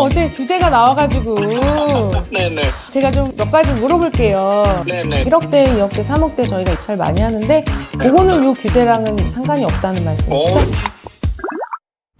어제 규제가 나와가지고 네네. 제가 좀 몇 가지 물어볼게요. 네네. 1억대, 2억대, 3억대 저희가 입찰 많이 하는데 그거는 요 규제랑은 상관이 없다는 말씀이시죠?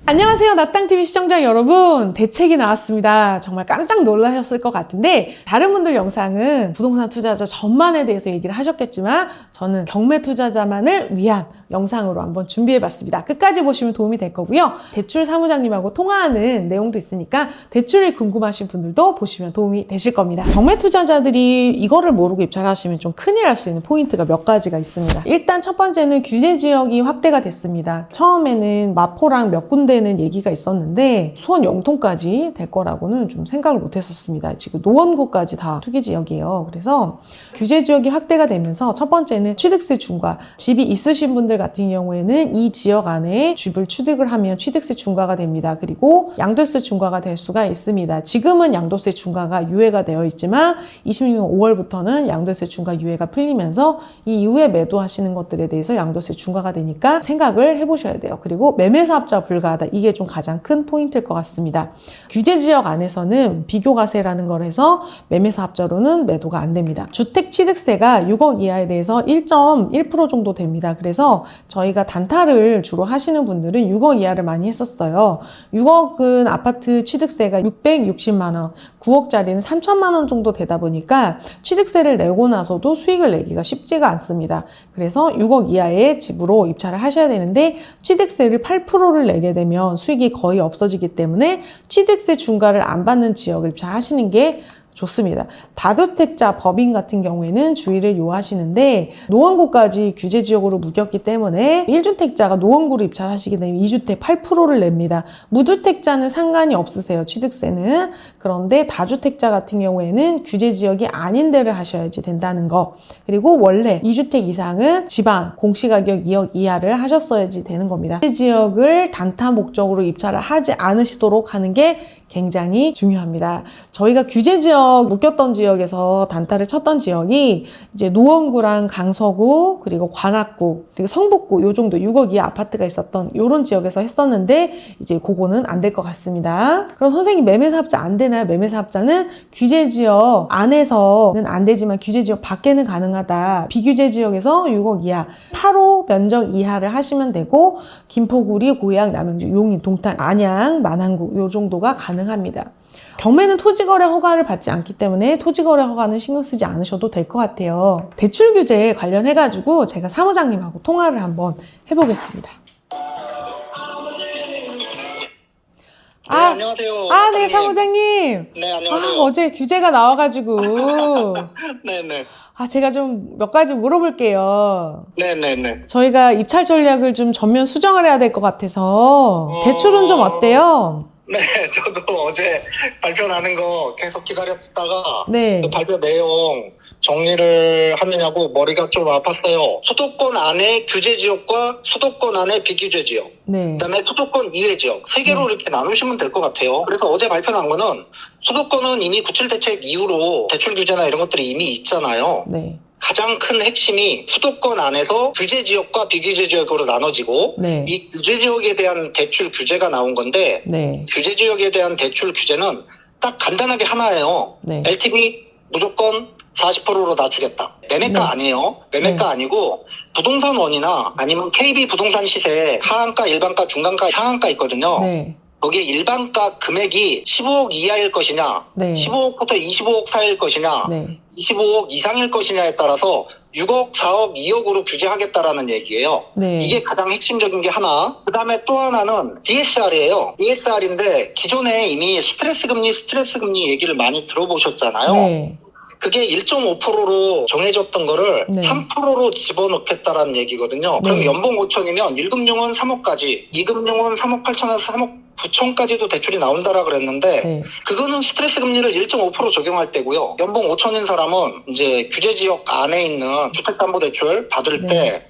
안녕하세요. 나땅TV 시청자 여러분. 대책이 나왔습니다. 정말 깜짝 놀라셨을 것 같은데 다른 분들 영상은 부동산 투자자 전반에 대해서 얘기를 하셨겠지만 저는 경매 투자자만을 위한 영상으로 한번 준비해봤습니다. 끝까지 보시면 도움이 될 거고요. 대출 사무장님하고 통화하는 내용도 있으니까 대출이 궁금하신 분들도 보시면 도움이 되실 겁니다. 경매 투자자들이 이거를 모르고 입찰하시면 좀 큰일 날 수 있는 포인트가 몇 가지가 있습니다. 일단 첫 번째는 규제 지역이 확대가 됐습니다. 처음에는 마포랑 몇 군데는 얘기가 있었는데 수원 영통까지 될 거라고는 좀 생각을 못 했었습니다. 지금 노원구까지 다 투기 지역이에요. 그래서 규제 지역이 확대가 되면서 첫 번째는 취득세 중과, 집이 있으신 분들 같은 경우에는 이 지역 안에 집을 취득을 하면 취득세 중과가 됩니다. 그리고 양도세 중과가 될 수가 있습니다. 지금은 양도세 중과가 유예가 되어 있지만 26년 5월부터는 양도세 중과 유예가 풀리면서 이 이후에 매도하시는 것들에 대해서 양도세 중과가 되니까 생각을 해보셔야 돼요. 그리고 매매사업자 불가하다, 이게 좀 가장 큰 포인트일 것 같습니다. 규제 지역 안에서는 비교과세라는 걸 해서 매매사업자로는 매도가 안 됩니다. 주택 취득세가 6억 이하에 대해서 1.1% 정도 됩니다. 그래서 저희가 단타를 주로 하시는 분들은 6억 이하를 많이 했었어요. 6억은 아파트 취득세가 660만 원, 9억짜리는 3천만 원 정도 되다 보니까 취득세를 내고 나서도 수익을 내기가 쉽지가 않습니다. 그래서 6억 이하의 집으로 입찰을 하셔야 되는데 취득세를 8%를 내게 되면 수익이 거의 없어지기 때문에 취득세 중과를 안 받는 지역을 입찰하시는 게 좋습니다. 다주택자 법인 같은 경우에는 주의를 요하시는데 노원구까지 규제 지역으로 묶였기 때문에 1주택자가 노원구로 입찰하시게 되면 2주택 8%를 냅니다. 무주택자는 상관이 없으세요. 취득세는. 그런데 다주택자 같은 경우에는 규제 지역이 아닌 데를 하셔야지 된다는 거. 그리고 원래 2주택 이상은 지방 공시가격 2억 이하를 하셨어야지 되는 겁니다. 규제 지역을 단타 목적으로 입찰을 하지 않으시도록 하는 게 굉장히 중요합니다. 저희가 규제 지역, 묶였던 지역에서 단타를 쳤던 지역이 이제 노원구랑 강서구, 그리고 관악구, 그리고 성북구, 요 정도 6억 이하 아파트가 있었던 요런 지역에서 했었는데 이제 그거는 안 될 것 같습니다. 그럼 선생님 매매사업자 안 되나요? 매매사업자는 규제 지역 안에서는 안 되지만 규제 지역 밖에는 가능하다. 비규제 지역에서 6억 이하, 8호 면적 이하를 하시면 되고 김포구리, 고양, 남양주, 용인, 동탄, 안양, 만안구 요 정도가 가능합니다. 경매는 토지거래 허가를 받지 않기 때문에 토지거래 허가는 신경 쓰지 않으셔도 될 것 같아요. 대출 규제에 관련해가지고 제가 사무장님하고 통화를 한번 해보겠습니다. 네, 안녕하세요. 네, 사무장님. 네, 안녕하세요. 어제 규제가 나와가지고. 네네. 제가 좀 몇 가지 물어볼게요. 네네네. 저희가 입찰 전략을 좀 전면 수정을 해야 될 것 같아서. 대출은 좀 어때요? 네, 저도 어제 발표 나는 거 계속 기다렸다가 네. 그 발표 내용 정리를 하느냐고 머리가 좀 아팠어요. 수도권 안에 규제 지역과 수도권 안에 비규제 지역, 네. 그다음에 수도권 이외 지역 세 개로 이렇게 나누시면 될 것 같아요. 그래서 어제 발표 난 거는 수도권은 이미 97 대책 이후로 대출 규제나 이런 것들이 이미 있잖아요. 네. 가장 큰 핵심이 수도권 안에서 규제 지역과 비규제 지역으로 나눠지고 네. 이 규제 지역에 대한 대출 규제가 나온 건데 네. 규제 지역에 대한 대출 규제는 딱 간단하게 하나예요. 네. LTV 무조건 40%로 낮추겠다. 매매가 네. 아니에요. 매매가 네. 아니고 부동산원이나 아니면 KB 부동산 시세 하한가, 일반가, 중간가, 상한가 있거든요. 네. 거기에 일반가 금액이 15억 이하일 것이냐, 네. 15억부터 25억 사이일 것이냐, 네. 25억 이상일 것이냐에 따라서 6억, 4억, 2억으로 규제하겠다라는 얘기예요. 네. 이게 가장 핵심적인 게 하나. 그 다음에 또 하나는 DSR이에요. DSR인데 기존에 이미 스트레스 금리 얘기를 많이 들어보셨잖아요. 네. 그게 1.5%로 정해졌던 거를 네. 3%로 집어넣겠다라는 얘기거든요. 그럼 네. 연봉 5천이면 1금융은 3억까지, 2금융은 3억 8천에서 3억 9천까지도 대출이 나온다라 그랬는데 네. 그거는 스트레스 금리를 1.5% 적용할 때고요. 연봉 5천인 사람은 이제 규제 지역 안에 있는 주택담보대출 받을 네. 때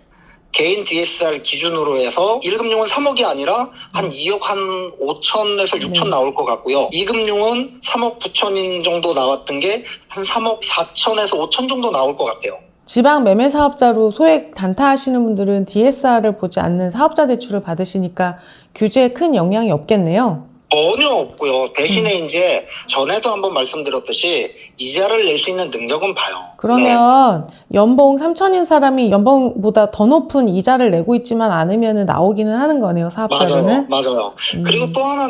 개인 DSR 기준으로 해서 1금융은 3억이 아니라 한 2억 한 5천에서 6천 네. 나올 것 같고요. 2금융은 3억 9천인 정도 나왔던 게 한 3억 4천에서 5천 정도 나올 것 같아요. 지방 매매 사업자로 소액 단타 하시는 분들은 DSR을 보지 않는 사업자 대출을 받으시니까 규제에 큰 영향이 없겠네요. 전혀 없고요. 대신에 이제 전에도 한번 말씀드렸듯이 이자를 낼 수 있는 능력은 봐요. 그러면 연봉 3천인 사람이 연봉보다 더 높은 이자를 내고 있지만 않으면 나오기는 하는 거네요, 사업자로는. 맞아요. 그리고 또 하나는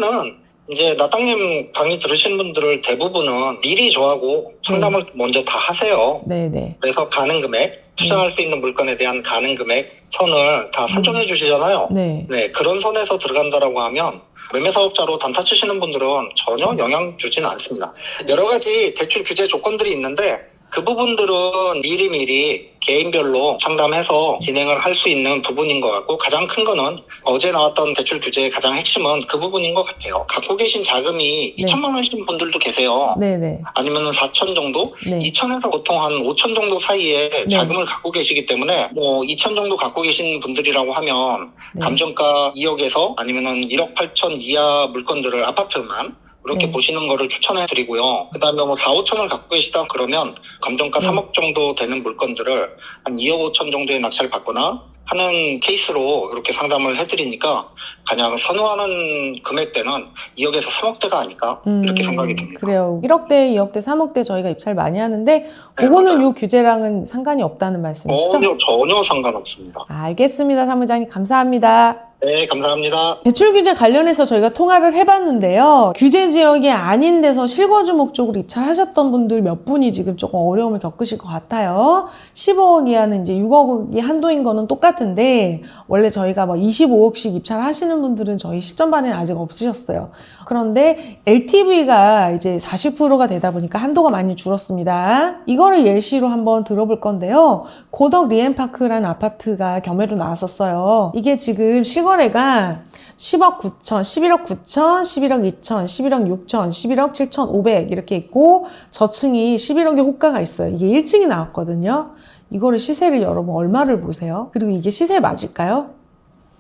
이제 나땅님 강의 들으신 분들을 대부분은 미리 저하고 상담을 먼저 다 하세요. 네네. 그래서 가능 금액, 투자할 수 있는 물건에 대한 가능 금액 선을 다 산정해 주시잖아요. 네. 네, 그런 선에서 들어간다라고 하면 매매 사업자로 단타 치시는 분들은 전혀 영향 주지는 않습니다. 여러 가지 대출 규제 조건들이 있는데 그 부분들은 미리미리 개인별로 상담해서 진행을 할 수 있는 부분인 것 같고, 가장 큰 거는 어제 나왔던 대출 규제의 가장 핵심은 그 부분인 것 같아요. 갖고 계신 자금이 2천만 원이신 분들도 계세요. 네네. 아니면은 4천 정도? 네. 2천에서 보통 한 5천 정도 사이에 자금을 갖고 계시기 때문에 뭐 2천 정도 갖고 계신 분들이라고 하면 감정가 2억에서 아니면은 1억 8천 이하 물건들을 아파트만 이렇게 보시는 거를 추천해 드리고요. 그 다음에 뭐 4, 5천을 갖고 계시다 그러면 감정가 3억 정도 되는 물건들을 한 2억 5천 정도의 낙찰을 받거나 하는 케이스로 이렇게 상담을 해드리니까 그냥 선호하는 금액대는 2억에서 3억대가 아닐까 이렇게 생각이 듭니다. 그래요. 1억대, 2억대, 3억대 저희가 입찰 많이 하는데 그거는 요 규제랑은 상관이 없다는 말씀이시죠? 전혀 상관없습니다. 알겠습니다. 사무장님 감사합니다. 네, 감사합니다. 대출 규제 관련해서 저희가 통화를 해봤는데요. 규제 지역이 아닌 데서 실거주 목적으로 입찰하셨던 분들 몇 분이 지금 조금 어려움을 겪으실 것 같아요. 15억 이하는 이제 6억이 한도인 거는 똑같은데 원래 저희가 뭐 25억씩 입찰하시는 분들은 저희 실전반에는 아직 없으셨어요. 그런데 LTV가 이제 40%가 되다 보니까 한도가 많이 줄었습니다. 이거를 예시로 한번 들어볼 건데요. 고덕 리엠파크라는 아파트가 경매로 나왔었어요. 이게 지금 실거래가 10억 9천, 11억 9천, 11억 2천, 11억 6천, 11억 7천 5백 이렇게 있고 저층이 11억의 호가가 있어요. 이게 1층이 나왔거든요. 이거를 시세를 여러분 얼마를 보세요? 그리고 이게 시세 맞을까요?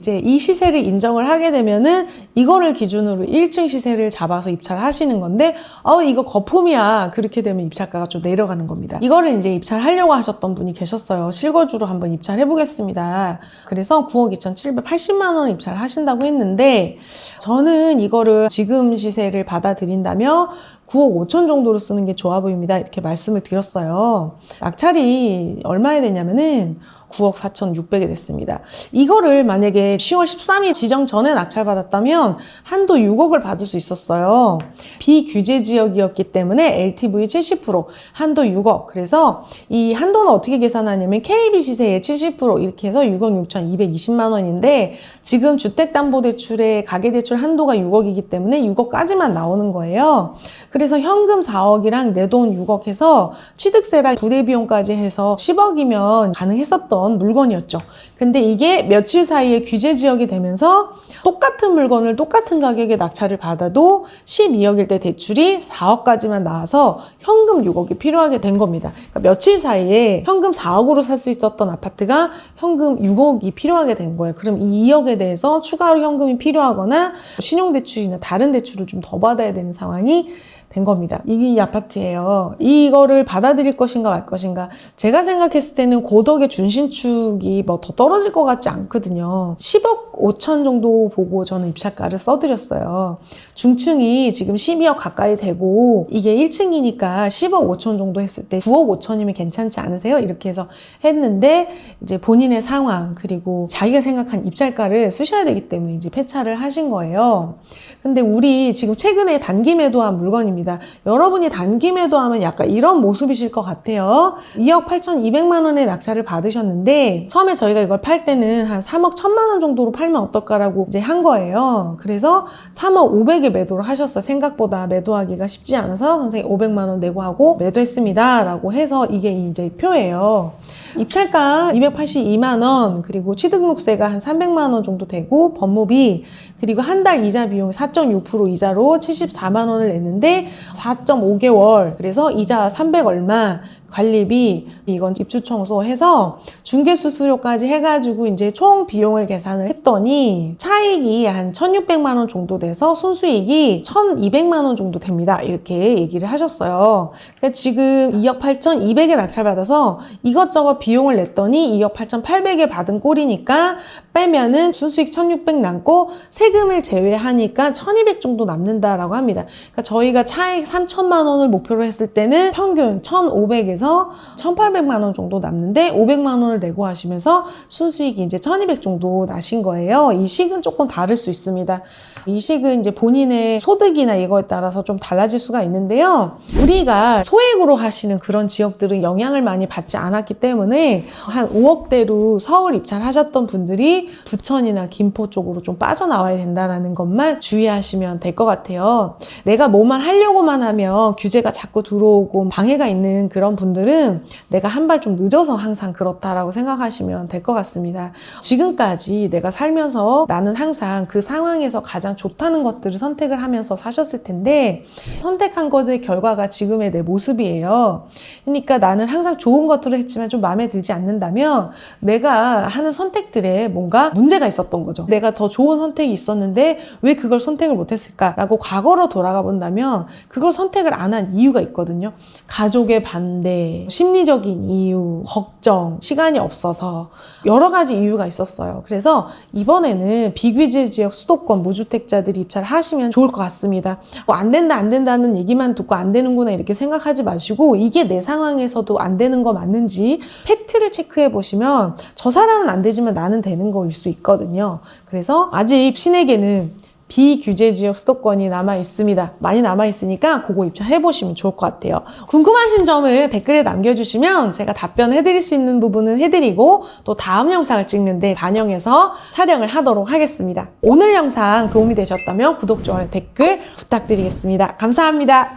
이제 이 시세를 인정을 하게 되면은 이거를 기준으로 1층 시세를 잡아서 입찰을 하시는 건데 이거 거품이야. 그렇게 되면 입찰가가 좀 내려가는 겁니다. 이거를 이제 입찰하려고 하셨던 분이 계셨어요. 실거주로 한번 입찰해 보겠습니다. 그래서 9억 2,780만 원 입찰을 하신다고 했는데 저는 이거를 지금 시세를 받아들인다면 9억 5천 정도로 쓰는 게 좋아 보입니다. 이렇게 말씀을 드렸어요. 낙찰이 얼마에 되냐면은 9억 4,600에 됐습니다. 이거를 만약에 10월 13일 지정 전에 낙찰받았다면 한도 6억을 받을 수 있었어요. 비규제 지역이었기 때문에 LTV 70%, 한도 6억. 그래서 이 한도는 어떻게 계산하냐면 KB 시세의 70% 이렇게 해서 6억 6,220만 원인데 지금 주택담보대출의 가계대출 한도가 6억이기 때문에 6억까지만 나오는 거예요. 그래서 현금 4억이랑 내 돈 6억 해서 취득세랑 부대비용까지 해서 10억이면 가능했었던 물건이었죠. 근데 이게 며칠 사이에 규제 지역이 되면서 똑같은 물건을 똑같은 가격에 낙찰을 받아도 12억일 때 대출이 4억까지만 나와서 현금 6억이 필요하게 된 겁니다. 그러니까 며칠 사이에 현금 4억으로 살 수 있었던 아파트가 현금 6억이 필요하게 된 거예요. 그럼 이 2억에 대해서 추가로 현금이 필요하거나 신용대출이나 다른 대출을 좀 더 받아야 되는 상황이 된 겁니다. 이 아파트예요. 이거를 받아들일 것인가 말 것인가. 제가 생각했을 때는 고덕의 준신축이 뭐 더 떨어질 것 같지 않거든요. 10억 5천 정도 보고 저는 입찰가를 써드렸어요. 중층이 지금 12억 가까이 되고 이게 1층이니까 10억 5천 정도 했을 때 9억 5천이면 괜찮지 않으세요? 이렇게 해서 했는데 이제 본인의 상황 그리고 자기가 생각한 입찰가를 쓰셔야 되기 때문에 이제 폐차를 하신 거예요. 근데 우리 지금 최근에 단기 매도한 물건입니다. 여러분이 단기 매도하면 약간 이런 모습이실 것 같아요. 2억 8,200만 원의 낙찰을 받으셨는데 처음에 저희가 이걸 팔 때는 한 3억 1,000만 원 정도로 팔면 어떨까라고 이제 한 거예요. 그래서 3억 500에 매도를 하셨어요. 생각보다 매도하기가 쉽지 않아서 선생님 500만 원 내고 하고 매도했습니다. 라고 해서 이게 이제 표예요. 입찰가 282만 원 그리고 취등록세가 한 300만 원 정도 되고 법무비 그리고 한 달 이자 비용 4.6% 이자로 74만 원을 냈는데 4.5개월 그래서 이자 300 얼마 관리비 이건 입주 청소해서 중개 수수료까지 해가지고 이제 총 비용을 계산을 했더니 차익이 한 1,600만 원 정도 돼서 순수익이 1,200만 원 정도 됩니다. 이렇게 얘기를 하셨어요. 그러니까 지금 2억 8,200에 낙찰받아서 이것저것 비용을 냈더니 2억 8,800에 받은 꼴이니까 빼면은 순수익 1,600 남고 세금을 제외하니까 1,200 정도 남는다라고 합니다. 그러니까 저희가 차익 3천만 원을 목표로 했을 때는 평균 1,500에서 1,800만 원 정도 남는데 500만 원을 내고 하시면서 순수익이 이제 1,200 정도 나신 거예요. 이 식은 조금 다를 수 있습니다. 이 식은 이제 본인의 소득이나 이거에 따라서 좀 달라질 수가 있는데요. 우리가 소액으로 하시는 그런 지역들은 영향을 많이 받지 않았기 때문에 한 5억대로 서울 입찰하셨던 분들이 부천이나 김포 쪽으로 좀 빠져나와야 된다는 것만 주의하시면 될 것 같아요. 내가 뭐만 하려고만 하면 규제가 자꾸 들어오고 방해가 있는 그런 분들은 내가 한 발 좀 늦어서 항상 그렇다라고 생각하시면 될 것 같습니다. 지금까지 내가 살면서 나는 항상 그 상황에서 가장 좋다는 것들을 선택을 하면서 사셨을 텐데 선택한 것의 결과가 지금의 내 모습이에요. 그러니까 나는 항상 좋은 것들을 했지만 좀 마음에 들지 않는다면 내가 하는 선택들에 뭔가 문제가 있었던 거죠. 내가 더 좋은 선택이 있었는데 왜 그걸 선택을 못했을까라고 과거로 돌아가 본다면 그걸 선택을 안 한 이유가 있거든요. 가족의 반대, 심리적인 이유, 걱정, 시간이 없어서 여러 가지 이유가 있었어요. 그래서 이번에는 비규제 지역 수도권 무주택자들이 입찰을 하시면 좋을 것 같습니다. 안 된다 안 된다는 얘기만 듣고 안 되는구나 이렇게 생각하지 마시고 이게 내 상황에서도 안 되는 거 맞는지 팩트를 체크해 보시면 저 사람은 안 되지만 나는 되는 거일 수 있거든요. 그래서 아직 신에게는 비규제 지역 수도권이 남아 있습니다. 많이 남아 있으니까 그거 입찰해 보시면 좋을 것 같아요. 궁금하신 점을 댓글에 남겨주시면 제가 답변해 드릴 수 있는 부분은 해드리고 또 다음 영상을 찍는데 반영해서 촬영을 하도록 하겠습니다. 오늘 영상 도움이 되셨다면 구독, 좋아요, 댓글 부탁드리겠습니다. 감사합니다.